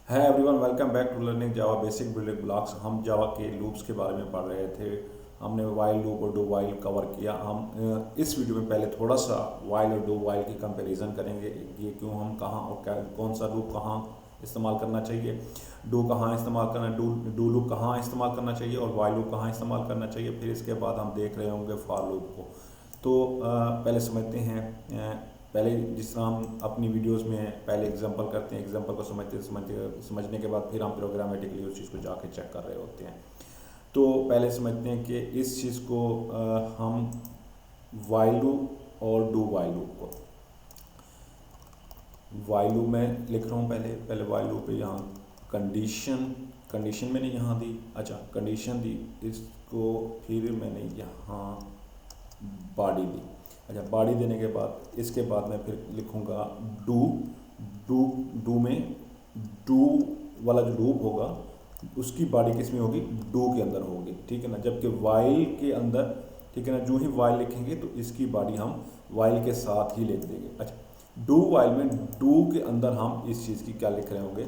है everyone, welcome back to learning Java basic building blocks. हम Java के loops के बारे में पढ़ रहे थे। हमने वाइल लूप और डू वाइल कवर किया। हम इस वीडियो में पहले थोड़ा सा वाइल और डू वाइल की कंपैरिजन करेंगे। ये क्यों, हम कहाँ और क्या, कौन सा लूप कहाँ इस्तेमाल करना चाहिए, डू कहाँ इस्तेमाल करना, डू लूप कहाँ इस्तेमाल करना चाहिए और वाइल लूप कहाँ इस्तेमाल करना चाहिए। फिर इसके बाद हम देख रहे होंगे फॉर लूप को। तो पहले समझते हैं। पहले जिस तरह हम अपनी वीडियोस में पहले एग्जांपल करते हैं, एग्जांपल को समझने के बाद फिर हम प्रोग्रामेटिकली उस चीज़ को जाके चेक कर रहे होते हैं। तो पहले समझते हैं कि इस चीज़ को हम वाइल लूप और डू वाइल लूप को, वाइल लूप में लिख रहा हूँ। पहले वाइल लूप पे यहाँ कंडीशन मैंने यहाँ दी। अच्छा, कंडीशन दी, इसको फिर मैंने यहाँ बॉडी दी। अच्छा, बॉडी देने के बाद इसके बाद मैं फिर लिखूँगा डू। डू में डू वाला जो लूप होगा उसकी बॉडी किस में होगी, डू के अंदर होगी, ठीक है ना। जबकि वाइल के अंदर, ठीक है ना, जो ही वाइल लिखेंगे तो इसकी बॉडी हम वाइल के साथ ही लिख देंगे। अच्छा, डू वाइल में डू के अंदर हम इस चीज़ की क्या लिख रहे होंगे,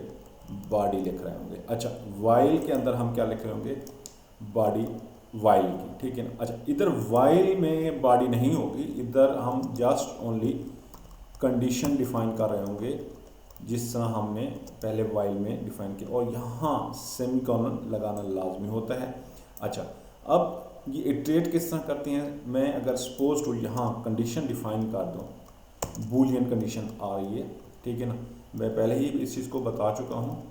बॉडी लिख रहे होंगे। अच्छा, वाइल के अंदर हम क्या लिख रहे होंगे, बॉडी वाइल की, ठीक है ना। अच्छा, इधर वाइल में बॉडी नहीं होगी, इधर हम जस्ट ओनली कंडीशन डिफाइन कर रहे होंगे जिस तरह हमने पहले वाइल में डिफाइन किया, और यहाँ सेमीकोलन लगाना लाजमी होता है। अच्छा, अब ये इटरेट किस तरह करते हैं, मैं अगर सपोज टू यहाँ कंडीशन डिफाइन कर दूँ, बूलियन कंडीशन आ रही है, ठीक है ना। मैं पहले ही इस चीज़ को बता चुका हूँ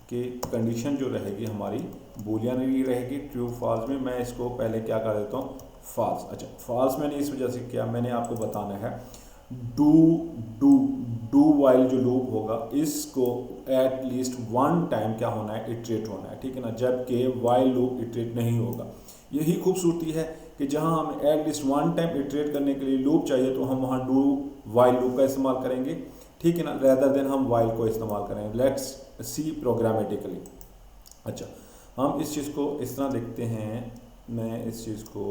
कि कंडीशन जो रहेगी हमारी बूलियन ही रहेगी, ट्रू फॉल्स में। मैं इसको पहले क्या कर देता हूँ, फॉल्स। अच्छा, फॉल्स मैंने इस वजह से किया, मैंने आपको बताना है डू डू डू वाइल जो लूप होगा इसको एट लीस्ट वन टाइम क्या होना है, इटरेट होना है, ठीक है ना। जबकि वाइल लूप इटरेट नहीं होगा। यही खूबसूरती है कि जहां हम at least one time iterate करने के लिए लूप चाहिए तो हम वहां डू वाइल लूप का इस्तेमाल करेंगे, ठीक है ना, रेदर देन हम वाइल को इस्तेमाल करेंगे। Let's see programmatically. अच्छा, हम इस चीज़ को इस तरह देखते हैं। मैं इस चीज़ को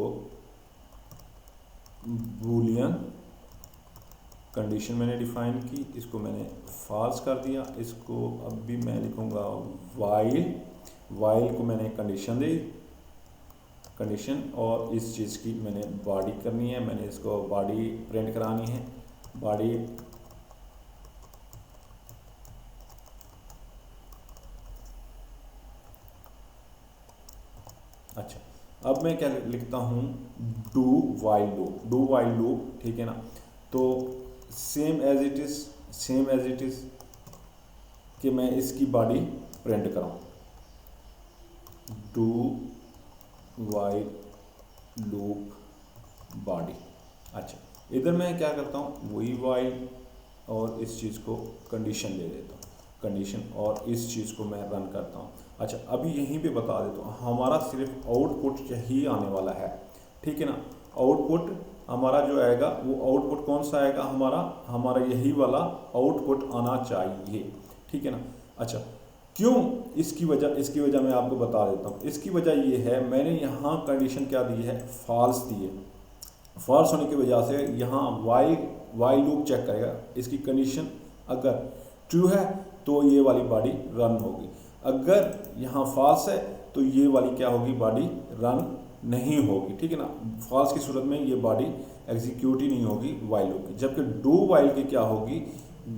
बूलियन कंडीशन मैंने डिफाइन की, इसको मैंने फॉल्स कर दिया। इसको अब भी मैं लिखूँगा वाइल। वाइल को मैंने कंडीशन दी, कंडीशन, और इस चीज़ की मैंने बॉडी करनी है, मैंने इसको बॉडी प्रिंट करानी है, बॉडी। अच्छा, अब मैं क्या लिखता हूँ, do while loop, do while loop, ठीक है ना। तो सेम एज इट इज़ कि मैं इसकी बॉडी प्रिंट कराऊँ, डू वाइल लूप बॉडी। अच्छा, इधर मैं क्या करता हूँ, वही वाइल और इस चीज़ को कंडीशन दे देता हूँ, कंडीशन, और इस चीज़ को मैं रन करता हूँ। अच्छा, अभी यहीं पे बता देता हूँ, हमारा सिर्फ आउटपुट ही आने वाला है, ठीक है ना। आउटपुट हमारा जो आएगा वो आउटपुट कौन सा आएगा, हमारा यही वाला आउटपुट आना चाहिए, ठीक है ना। अच्छा, क्यों, इसकी वजह मैं आपको बता देता हूँ। इसकी वजह ये है, मैंने यहाँ कंडीशन क्या दी है, फॉल्स दी है। फॉल्स होने की वजह से यहाँ वाइल लूप चेक करेगा, इसकी कंडीशन अगर ट्रू है तो ये वाली बॉडी रन होगी, अगर यहाँ फॉल्स है तो ये वाली क्या होगी, बॉडी रन नहीं होगी, ठीक है ना। फॉल्स की सूरत में ये बॉडी एग्जीक्यूट ही नहीं होगी वाइल लूप की। जबकि डू वाइल की क्या होगी,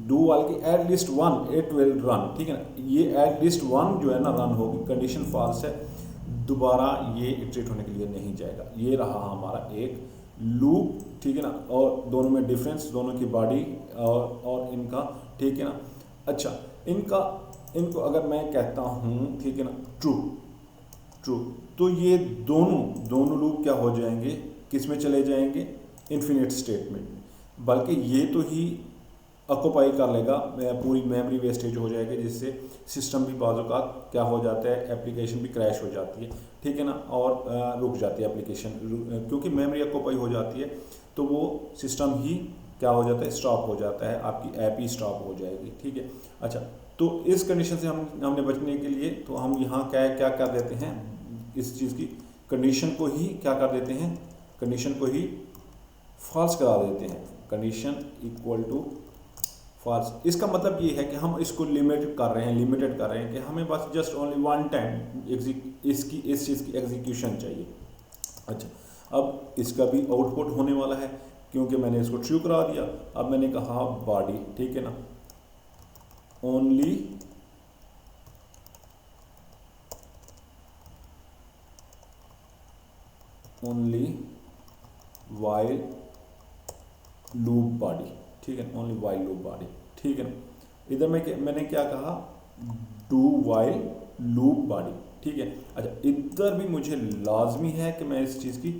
डू वाइल की at least one it will run, ठीक है ना। ये एट लीस्ट वन जो है ना रन होगी। कंडीशन फॉल्स है, दोबारा ये इटरेट होने के लिए नहीं जाएगा। ये रहा हमारा एक लूप, ठीक है ना। और दोनों में डिफरेंस, दोनों की बॉडी और इनका, ठीक है ना। अच्छा, इनको अगर मैं कहता हूँ, ठीक है ना, ट्रू, तो ये दोनों लूप क्या हो जाएंगे, किस में चले जाएंगे, इन्फिनिट स्टेटमेंट में। बल्कि ये तो ही ऑक्यूपाई कर लेगा, पूरी मेमोरी वेस्टेज हो जाएगी, जिससे सिस्टम भी बाजू का क्या हो जाता है, एप्लीकेशन भी क्रैश हो जाती है, ठीक है ना, और रुक जाती है एप्लीकेशन, क्योंकि मेमोरी ऑक्यूपाई हो जाती है तो वो सिस्टम ही क्या हो जाता है, स्टॉप हो जाता है, आपकी ऐप ही स्टॉप हो जाएगी, ठीक है। अच्छा, तो इस कंडीशन से हमने बचने के लिए तो हम यहाँ क्या कर देते हैं, इस चीज़ की कंडीशन को ही क्या कर देते हैं, कंडीशन को ही फॉल्स करा देते हैं। Condition equal to false. इसका मतलब ये है कि हम इसको लिमिटेड कर रहे हैं कि हमें बस जस्ट ओनली वन टाइम इस चीज़ की एग्जीक्यूशन चाहिए। अच्छा, अब इसका भी आउटपुट होने वाला है क्योंकि मैंने इसको ट्रू करा दिया। अब मैंने कहा बॉडी, ठीक है ना, ओनली वाइल लूप बॉडी, ठीक है, ओनली वाइल लूप बॉडी, ठीक है ना। इधर मैंने क्या कहा, डू वाइल लूप बॉडी, ठीक है। अच्छा, इधर भी मुझे लाजमी है कि मैं इस चीज़ की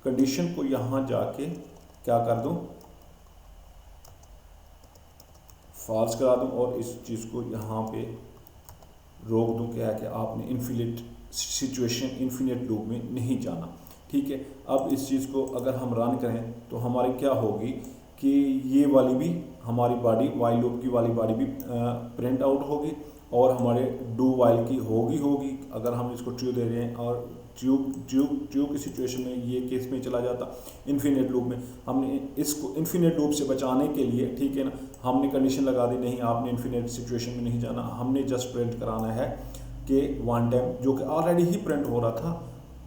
कंडीशन को यहाँ जाके क्या कर दूँ, फॉल्स करा दूँ और इस चीज़ को यहाँ पे रोक दूँ, क्या है कि आपने इन्फिनिट सिचुएशन, इन्फिनिट लूप में नहीं जाना, ठीक है। अब इस चीज़ को अगर हम रन करें तो हमारी क्या होगी कि ये वाली भी हमारी बॉडी, वाइल लूप की वाली बॉडी भी प्रिंट आउट होगी और हमारे डू वाइल की होगी। अगर हम इसको ट्रू दे रहे हैं और ट्रू की सिचुएशन में ये केस में चला जाता इन्फिनिट लूप में, हमने इसको इन्फिनिट लूप से बचाने के लिए, ठीक है ना, हमने कंडीशन लगा दी, नहीं आपने इन्फिनिट सिचुएशन में नहीं जाना, हमने जस्ट प्रिंट कराना है कि वन टाइम, जो कि ऑलरेडी ही प्रिंट हो रहा था।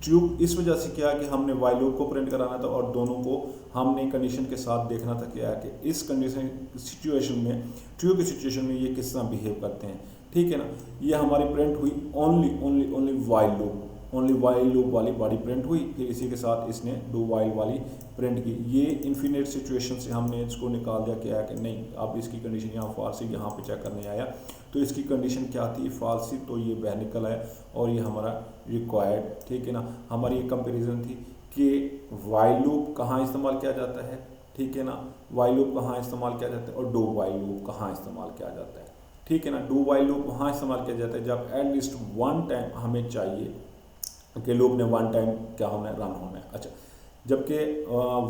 ट्रू इस वजह से क्या कि हमने वाइल लूप को प्रिंट कराना था और दोनों को हमने कंडीशन के साथ देखना था क्या है कि इस कंडीशन सिचुएशन में, ट्रू की सिचुएशन में ये किस तरह बिहेव करते हैं, ठीक है ना। ये हमारी प्रिंट हुई ओनली वाइल लूप वाली बॉडी प्रिंट हुई, फिर इसी के साथ इसने डू वाइल वाली प्रिंट की। ये इन्फिनिट सिचुएशन से हमने इसको निकाल दिया क्या है कि नहीं, अब इसकी कंडीशन यहाँ फॉल्स थी, यहाँ पे चेक करने आया तो इसकी कंडीशन क्या थी, फॉल्स थी, तो ये बाहर निकल आया और ये हमारा रिक्वायर्ड, ठीक है ना। हमारी ये कंपेरिजन थी कि वाइल लूप कहाँ इस्तेमाल किया जाता है, ठीक है ना, वाइल लूप कहाँ इस्तेमाल किया जाता है और डू वाइल लूप कहाँ इस्तेमाल किया जाता है, ठीक है ना। डू वाइल लूप वहाँ इस्तेमाल किया जाता है जब एटलीस्ट वन टाइम हमें चाहिए कि लूप ने वन टाइम क्या होना है, रन होना है। अच्छा, जबकि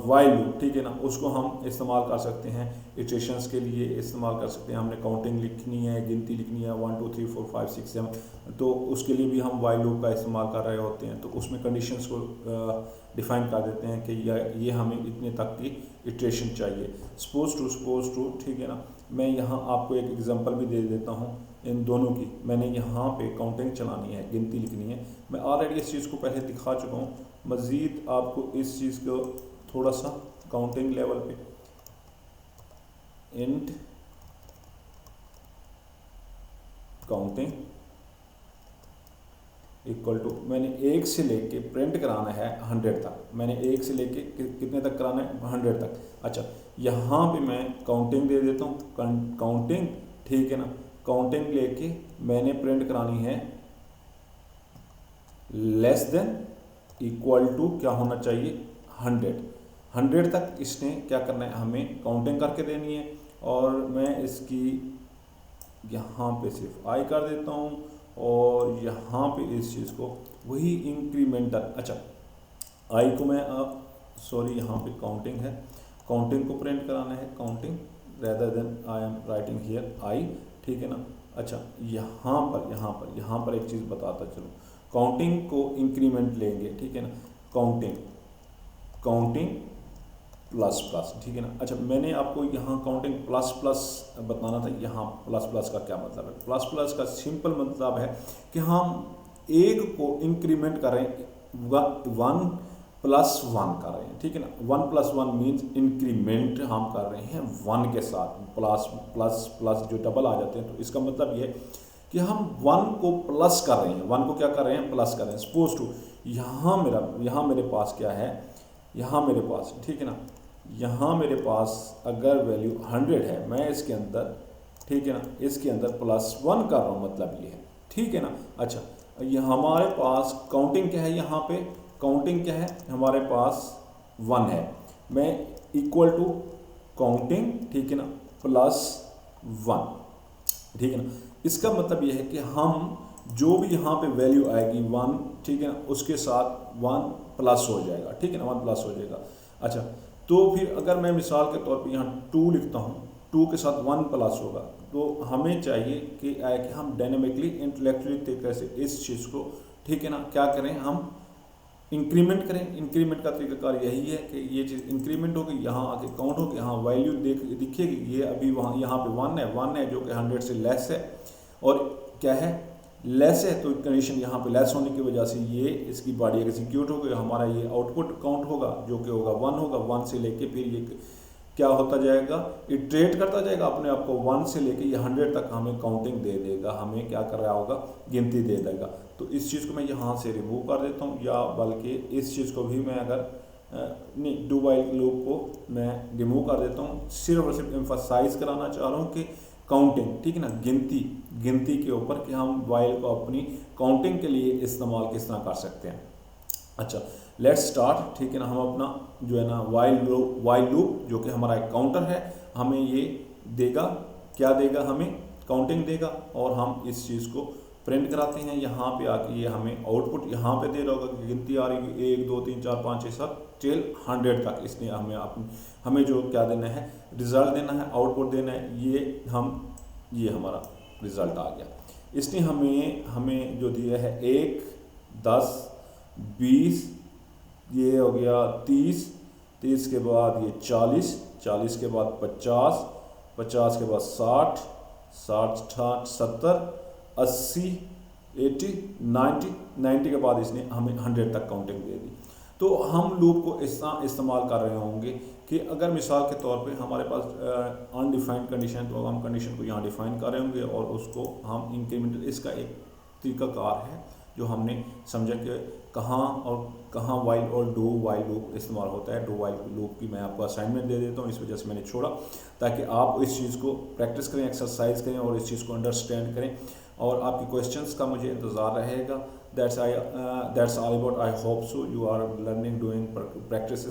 वाइल लूप, ठीक है ना, उसको हम इस्तेमाल कर सकते हैं इटरेशंस के लिए, इस्तेमाल कर सकते हैं, हमने काउंटिंग लिखनी है, गिनती लिखनी है 1 2 3 4 5 6 7, तो उसके लिए भी हम वाइल लूप का इस्तेमाल कर रहे होते हैं। तो उसमें कंडीशंस को डिफाइन कर देते हैं कि ये हमें इतने तक की इटरेशन चाहिए, सपोज टू, ठीक है ना। मैं यहाँ आपको एक एग्जांपल भी दे देता हूँ इन दोनों की। मैंने यहाँ पे काउंटिंग चलानी है, गिनती लिखनी है, मैं ऑलरेडी इस चीज़ को पहले दिखा चुका हूँ। मज़ीद आपको इस चीज़ को थोड़ा सा काउंटिंग लेवल पे, इंट काउंटिंग इक्वल टू, मैंने 1 से लेके प्रिंट कराना है 100 तक, मैंने 1 से लेके कितने तक कराना है, 100 तक। अच्छा, यहाँ पे मैं काउंटिंग दे देता हूँ, काउंटिंग, ठीक है ना। काउंटिंग लेके मैंने प्रिंट करानी है लेस देन इक्वल टू क्या होना चाहिए, 100 तक इसने क्या करना है, हमें काउंटिंग करके देनी है। और मैं इसकी यहाँ पे सिर्फ आई कर देता हूँ और यहाँ पे इस चीज़ को वही इंक्रीमेंटल, अच्छा आई को मैं सॉरी यहाँ पे काउंटिंग है, काउंटिंग को प्रिंट कराना है, counting rather than I am writing here I, ठीक है ना। अच्छा, यहाँ पर एक चीज़ बताता चलो, काउंटिंग को इंक्रीमेंट लेंगे, ठीक है ना, काउंटिंग प्लस, ठीक है ना। अच्छा, मैंने आपको यहाँ काउंटिंग प्लस बताना था, यहाँ प्लस का क्या मतलब है। प्लस का सिंपल मतलब है कि हम एक को इंक्रीमेंट कर रहे हैं, 1 + 1 कर रहे हैं, ठीक है ना। 1 + 1 मीन्स इंक्रीमेंट हम कर रहे हैं 1 के साथ, प्लस जो डबल आ जाते हैं, तो इसका मतलब ये है कि हम 1 को प्लस कर रहे हैं, 1 को क्या कर रहे हैं, प्लस कर रहे हैं। सपोज टू यहाँ मेरे पास क्या है, यहाँ मेरे पास, ठीक है ना, यहाँ मेरे पास अगर वैल्यू 100 है, मैं इसके अंदर, ठीक है ना, इसके अंदर +1 कर रहा हूँ, मतलब ये है, ठीक है ना। अच्छा, ये हमारे पास काउंटिंग क्या है, यहाँ पे काउंटिंग क्या है, हमारे पास 1 है, मैं इक्वल टू काउंटिंग, ठीक है ना, +1, ठीक है ना। इसका मतलब यह है कि हम जो भी यहाँ पे वैल्यू आएगी 1, ठीक है ना, उसके साथ 1 प्लस हो जाएगा, ठीक है ना, 1 प्लस हो जाएगा। अच्छा, तो फिर अगर मैं मिसाल के तौर पे यहाँ 2 लिखता हूँ, 2 के साथ 1 प्लस होगा, तो हमें चाहिए कि हम डायनेमिकली इंटेलेक्चुअली तरीके से इस चीज़ को, ठीक है ना, क्या करें, हम इंक्रीमेंट करें। इंक्रीमेंट का तरीकाकार यही है कि ये चीज़ इंक्रीमेंट होगी, यहाँ आके काउंट होगी, यहाँ वैल्यू दिखेगी, ये अभी वहाँ यहाँ पे 1 है जो कि 100 से लेस है, और क्या है लेस है, तो कंडीशन यहाँ पे लेस होने की वजह से ये इसकी बॉडी एग्जीक्यूट होगी, हमारा ये आउटपुट काउंट होगा जो कि होगा 1 होगा। 1 से लेके फिर ये क्या होता जाएगा, इटरेट करता जाएगा अपने आप को 1 से लेके ये 100 तक हमें काउंटिंग दे देगा, हमें क्या कर रहा होगा, गिनती दे देगा। तो इस चीज़ को मैं यहाँ से रिमूव कर देता हूँ, या बल्कि इस चीज़ को भी मैं अगर नहीं डू वाइल लूप को मैं रिमूव कर देता हूँ। सिर्फ और सिर्फ एम्फसाइज कराना चाह रहा हूँ कि काउंटिंग, ठीक है ना, गिनती के ऊपर कि हम वाइल को अपनी काउंटिंग के लिए इस्तेमाल किस तरह कर सकते हैं। अच्छा लेट्स स्टार्ट, ठीक है ना। हम अपना जो है ना वाइल लूप जो कि हमारा एक काउंटर है, हमें ये देगा, क्या देगा, हमें काउंटिंग देगा, और हम इस चीज़ को प्रिंट कराते हैं। यहाँ पे आके ये हमें आउटपुट यहाँ पे दे रहा होगा कि गिनती आ रही है 1 2 3 4 5 6 7 टिल 100 तक। इसने हमें जो क्या देना है, रिज़ल्ट देना है, आउटपुट देना है, ये हमारा रिज़ल्ट आ गया। इसने हमें जो दिया है 1 10 20, ये हो गया 30 के बाद ये 40 के बाद 50 के बाद 60 70 80 80 90 के बाद इसने हमें 100 तक काउंटिंग दे दी। तो हम लूप को इस तरह इस्तेमाल कर रहे होंगे कि अगर मिसाल के तौर पे हमारे पास अनडिफाइंड कंडीशन, तो हम कंडीशन को यहाँ डिफाइन कर रहे होंगे और उसको हम इंक्रीमेंटल, इसका एक तरीकाकार है जो हमने समझा कि कहाँ वाइल और डू वाइल लूप इस्तेमाल होता है। डू वाइल लूप की मैं आपको असाइनमेंट दे देता हूँ, इस वजह से मैंने छोड़ा ताकि आप इस चीज़ को प्रैक्टिस करें, एक्सरसाइज करें और इस चीज़ को अंडरस्टैंड करें, और आपकी क्वेश्चंस का मुझे इंतज़ार रहेगा। That's all about, I hope so you are learning doing practice.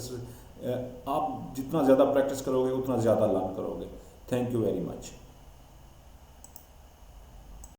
आप जितना ज़्यादा प्रैक्टिस करोगे उतना ज़्यादा लर्न करोगे। Thank you very much.